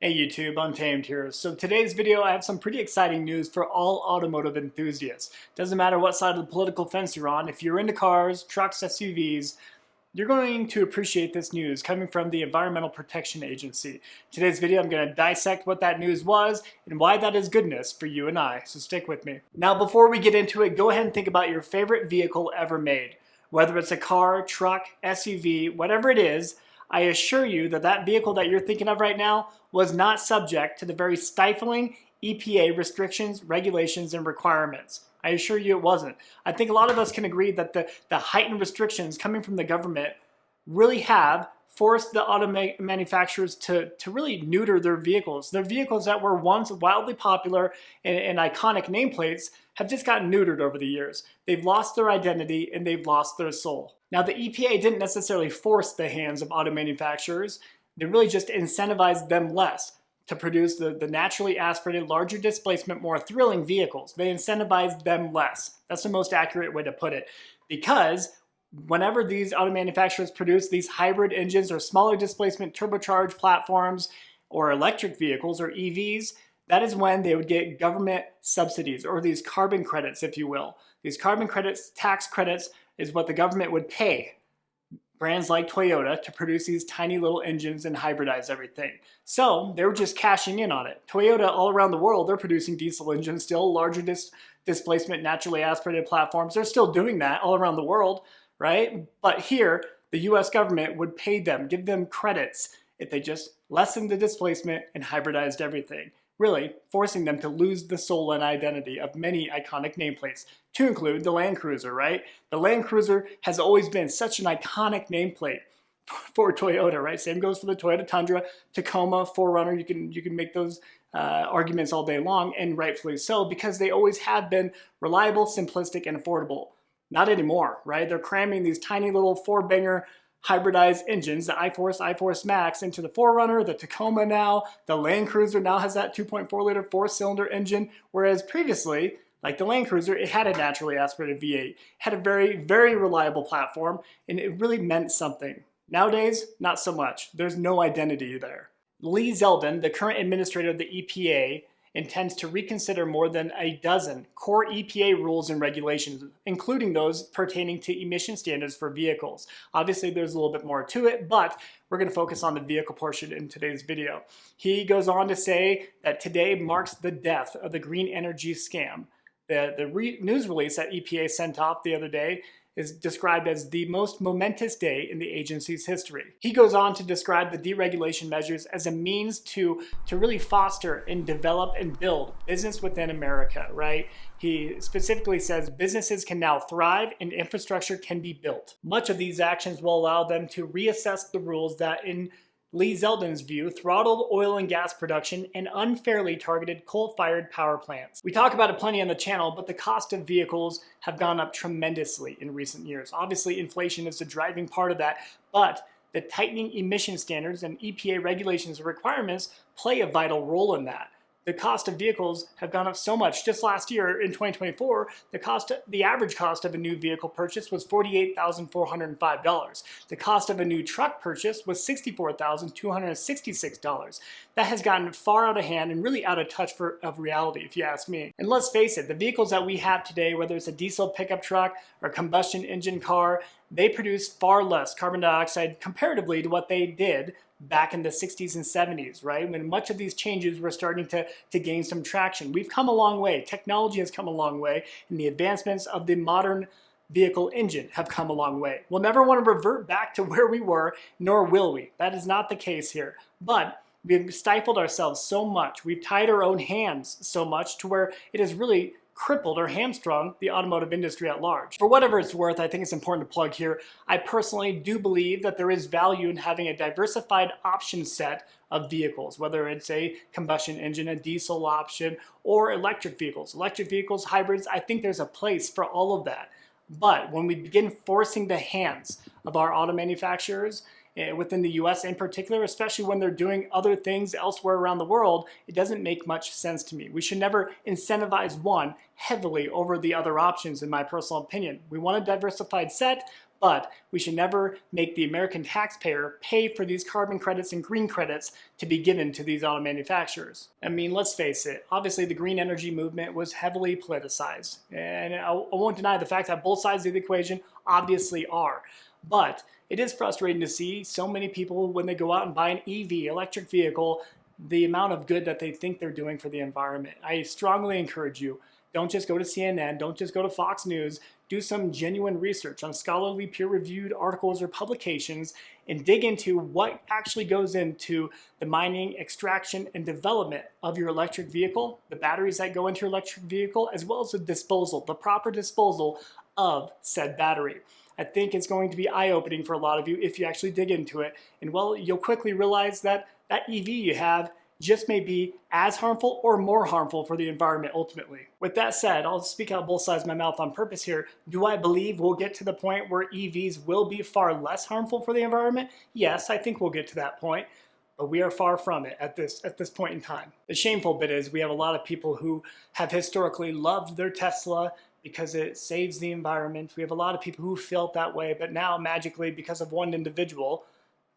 Hey YouTube, Untamed here. So today's video I have some pretty exciting news for all automotive enthusiasts. Doesn't matter what side of the political fence you're on, if you're into cars, trucks, SUVs, you're going to appreciate this news coming from the Environmental Protection Agency. Today's video I'm going to dissect what that news was and why that is goodness for you and I, so stick with me. Now before we get into it, go ahead and think about your favorite vehicle ever made. Whether it's a car, truck, SUV, whatever it is, I assure you that that vehicle that you're thinking of right now was not subject to the very stifling EPA restrictions, regulations, and requirements. I assure you it wasn't. I think a lot of us can agree that the heightened restrictions coming from the government really have forced the auto manufacturers to really neuter their vehicles. Their vehicles that were once wildly popular and iconic nameplates have just gotten neutered over the years. They've lost their identity and they've lost their soul. Now the EPA didn't necessarily force the hands of auto manufacturers. They really just incentivized them less to produce the naturally aspirated, larger displacement, more thrilling vehicles. They incentivized them less. That's the most accurate way to put it. Because whenever these auto manufacturers produce these hybrid engines or smaller displacement turbocharged platforms or electric vehicles or EVs, that is when they would get government subsidies or these carbon credits, if you will. These carbon credits, tax credits, is what the government would pay brands like Toyota to produce these tiny little engines and hybridize everything. So they were just cashing in on it. Toyota all around the world, they're producing diesel engines still, larger displacement, naturally aspirated platforms. They're still doing that all around the world, right? But here, the US government would pay them, give them credits if they just lessened the displacement and hybridized everything, really forcing them to lose the soul and identity of many iconic nameplates, to include the Land Cruiser, right? The Land Cruiser has always been such an iconic nameplate for Toyota, right? Same goes for the Toyota Tundra, Tacoma, 4Runner. You can make those arguments all day long, and rightfully so, because they always have been reliable, simplistic, and affordable. Not anymore, right? They're cramming these tiny little four-banger hybridized engines, the iForce Max, into the 4Runner, the Tacoma now, the Land Cruiser now has that 2.4 liter four-cylinder engine, whereas previously, like the Land Cruiser, it had a naturally aspirated V8, it had a very, very reliable platform, and it really meant something. Nowadays, not so much. There's no identity there. Lee Zeldin, the current administrator of the EPA, intends to reconsider more than a dozen core EPA rules and regulations, including those pertaining to emission standards for vehicles. Obviously, there's a little bit more to it, but we're going to focus on the vehicle portion in today's video. He goes on to say that today marks the death of the green energy scam. The news release that EPA sent off the other day is described as the most momentous day in the agency's history. He goes on to describe the deregulation measures as a means to really foster and develop and build business within America, right? He specifically says businesses can now thrive and infrastructure can be built. Much of these actions will allow them to reassess the rules that, in Lee Zeldin's view, throttled oil and gas production and unfairly targeted coal-fired power plants. We talk about it plenty on the channel, but the cost of vehicles have gone up tremendously in recent years. Obviously, inflation is the driving part of that, but the tightening emission standards and EPA regulations and requirements play a vital role in that. The cost of vehicles have gone up so much. Just last year, in 2024, the average cost of a new vehicle purchase was $48,405. The cost of a new truck purchase was $64,266. That has gotten far out of hand and really out of touch of reality, if you ask me. And let's face it, the vehicles that we have today, whether it's a diesel pickup truck or combustion engine car, they produce far less carbon dioxide comparatively to what they did back in the 60s and 70s, right? When much of these changes were starting to gain some traction. We've come a long way. Technology has come a long way, and the advancements of the modern vehicle engine have come a long way. We'll never want to revert back to where we were, nor will we. That is not the case here. But we've stifled ourselves so much. We've tied our own hands so much to where it has really crippled or hamstrung the automotive industry at large. For whatever it's worth, I think it's important to plug here, I personally do believe that there is value in having a diversified option set of vehicles, whether it's a combustion engine, a diesel option, or electric vehicles. Electric vehicles, hybrids, I think there's a place for all of that. But when we begin forcing the hands of our auto manufacturers within the US in particular, especially when they're doing other things elsewhere around the world, it doesn't make much sense to me. We should never incentivize one heavily over the other options, in my personal opinion. We want a diversified set, but we should never make the American taxpayer pay for these carbon credits and green credits to be given to these auto manufacturers. I mean, let's face it, obviously the green energy movement was heavily politicized, and I won't deny the fact that both sides of the equation obviously are. But it is frustrating to see so many people, when they go out and buy an EV, electric vehicle, the amount of good that they think they're doing for the environment. I strongly encourage you, don't just go to CNN, don't just go to Fox News, do some genuine research on scholarly peer-reviewed articles or publications and dig into what actually goes into the mining, extraction, and development of your electric vehicle, the batteries that go into your electric vehicle, as well as the disposal, the proper disposal of said battery. I think it's going to be eye-opening for a lot of you if you actually dig into it. And well, you'll quickly realize that that EV you have just may be as harmful or more harmful for the environment ultimately. With that said, I'll speak out both sides of my mouth on purpose here. Do I believe we'll get to the point where EVs will be far less harmful for the environment? Yes, I think we'll get to that point, but we are far from it at this point in time. The shameful bit is we have a lot of people who have historically loved their Tesla because it saves the environment. We have a lot of people who felt that way, but now magically, because of one individual,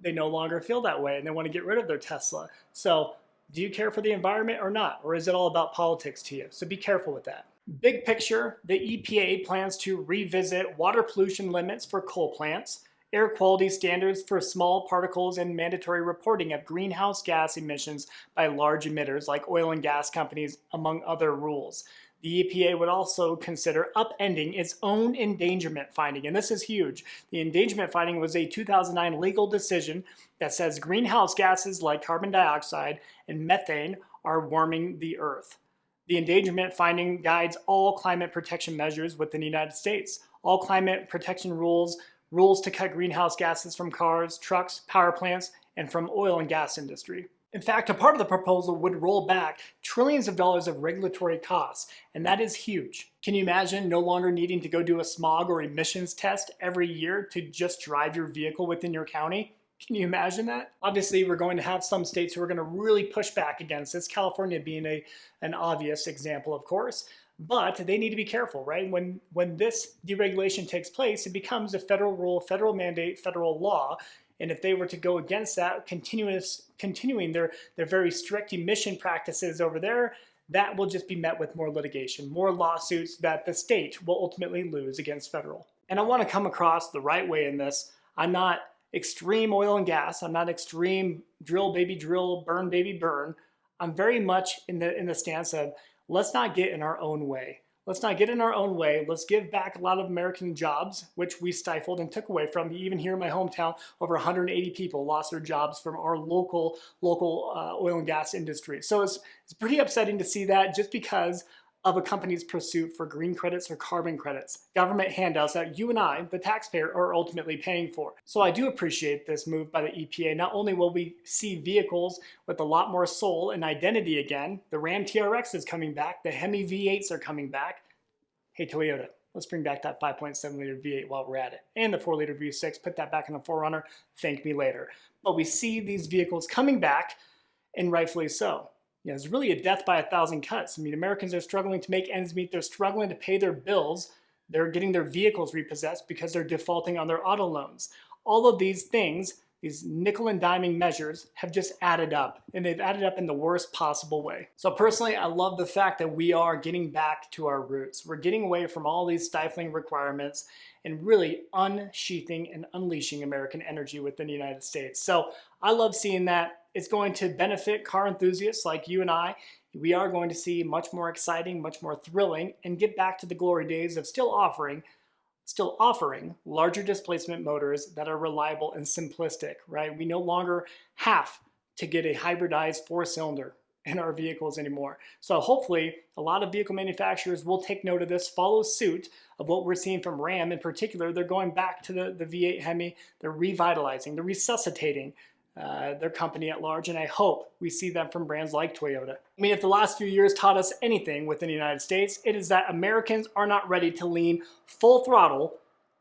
they no longer feel that way and they want to get rid of their Tesla. So do you care for the environment or not? Or is it all about politics to you? So be careful with that. Big picture, the EPA plans to revisit water pollution limits for coal plants, air quality standards for small particles, and mandatory reporting of greenhouse gas emissions by large emitters like oil and gas companies, among other rules. The EPA would also consider upending its own endangerment finding, and this is huge. The endangerment finding was a 2009 legal decision that says greenhouse gases like carbon dioxide and methane are warming the earth. The endangerment finding guides all climate protection measures within the United States. All climate protection rules to cut greenhouse gases from cars, trucks, power plants, and from oil and gas industry. In fact, a part of the proposal would roll back trillions of dollars of regulatory costs, and that is huge. Can you imagine no longer needing to go do a smog or emissions test every year to just drive your vehicle within your county? Can you imagine that? Obviously, we're going to have some states who are going to really push back against this, California being an obvious example, of course. But they need to be careful, right? When this deregulation takes place, it becomes a federal rule, federal mandate, federal law. And if they were to go against that, continuing their very strict emission practices over there, that will just be met with more litigation, more lawsuits that the state will ultimately lose against federal. And I want to come across the right way in this. I'm not extreme oil and gas. I'm not extreme drill baby drill, burn baby burn. I'm very much in the stance of let's not get in our own way. Let's not get in our own way. Let's give back a lot of American jobs, which we stifled and took away from. Even here in my hometown, over 180 people lost their jobs from our local oil and gas industry. So it's pretty upsetting to see that just because of a company's pursuit for green credits or carbon credits, government handouts that you and I, the taxpayer, are ultimately paying for. So I do appreciate this move by the EPA. Not only will we see vehicles with a lot more soul and identity again, the Ram TRX is coming back, the Hemi V8s are coming back. Hey Toyota, let's bring back that 5.7 liter V8 while we're at it. And the 4 liter V6, put that back in the 4Runner, thank me later. But we see these vehicles coming back, and rightfully so. You know, it's really a death by 1,000 cuts. I mean, Americans are struggling to make ends meet. They're struggling to pay their bills. They're getting their vehicles repossessed because they're defaulting on their auto loans. All of these things, these nickel and diming measures, have just added up, and they've added up in the worst possible way. So personally, I love the fact that we are getting back to our roots. We're getting away from all these stifling requirements and really unsheathing and unleashing American energy within the United States. So I love seeing that. It's going to benefit car enthusiasts like you and I. We are going to see much more exciting, much more thrilling, and get back to the glory days of still offering larger displacement motors that are reliable and simplistic, right? We no longer have to get a hybridized 4-cylinder in our vehicles anymore. So hopefully a lot of vehicle manufacturers will take note of this, follow suit of what we're seeing from Ram in particular. They're going back to the V8 Hemi, they're revitalizing, they're resuscitating their company at large, and I hope we see them from brands like Toyota. I mean, if the last few years taught us anything within the United States, it is that Americans are not ready to lean full throttle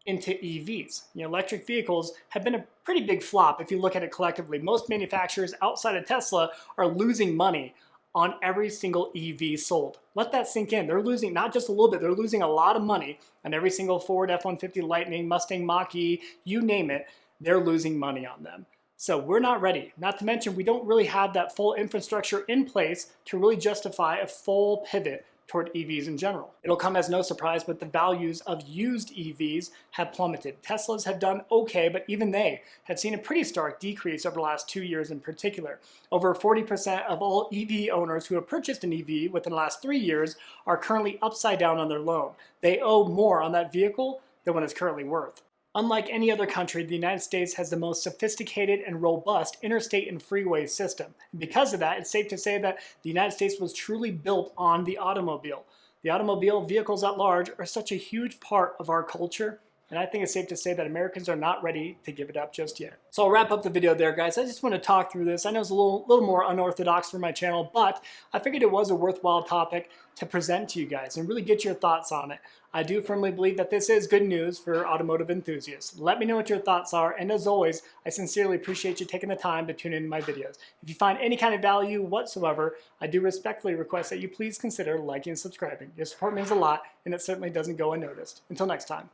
into EVs. You know, electric vehicles have been a pretty big flop if you look at it collectively. Most manufacturers outside of Tesla are losing money on every single EV sold. Let that sink in. They're losing not just a little bit, they're losing a lot of money on every single Ford F-150 Lightning, Mustang Mach-E, you name it, they're losing money on them. So we're not ready. Not to mention, we don't really have that full infrastructure in place to really justify a full pivot toward EVs in general. It'll come as no surprise, but the values of used EVs have plummeted. Teslas have done okay, but even they have seen a pretty stark decrease over the last 2 years in particular. Over 40% of all EV owners who have purchased an EV within the last 3 years are currently upside down on their loan. They owe more on that vehicle than what it's currently worth. Unlike any other country, the United States has the most sophisticated and robust interstate and freeway system. And because of that, it's safe to say that the United States was truly built on the automobile. The automobile, vehicles at large, are such a huge part of our culture, and I think it's safe to say that Americans are not ready to give it up just yet. So I'll wrap up the video there, guys. I just want to talk through this. I know it's a little more unorthodox for my channel, but I figured it was a worthwhile topic to present to you guys and really get your thoughts on it. I do firmly believe that this is good news for automotive enthusiasts. Let me know what your thoughts are, and as always, I sincerely appreciate you taking the time to tune into my videos. If you find any kind of value whatsoever, I do respectfully request that you please consider liking and subscribing. Your support means a lot, and it certainly doesn't go unnoticed. Until next time.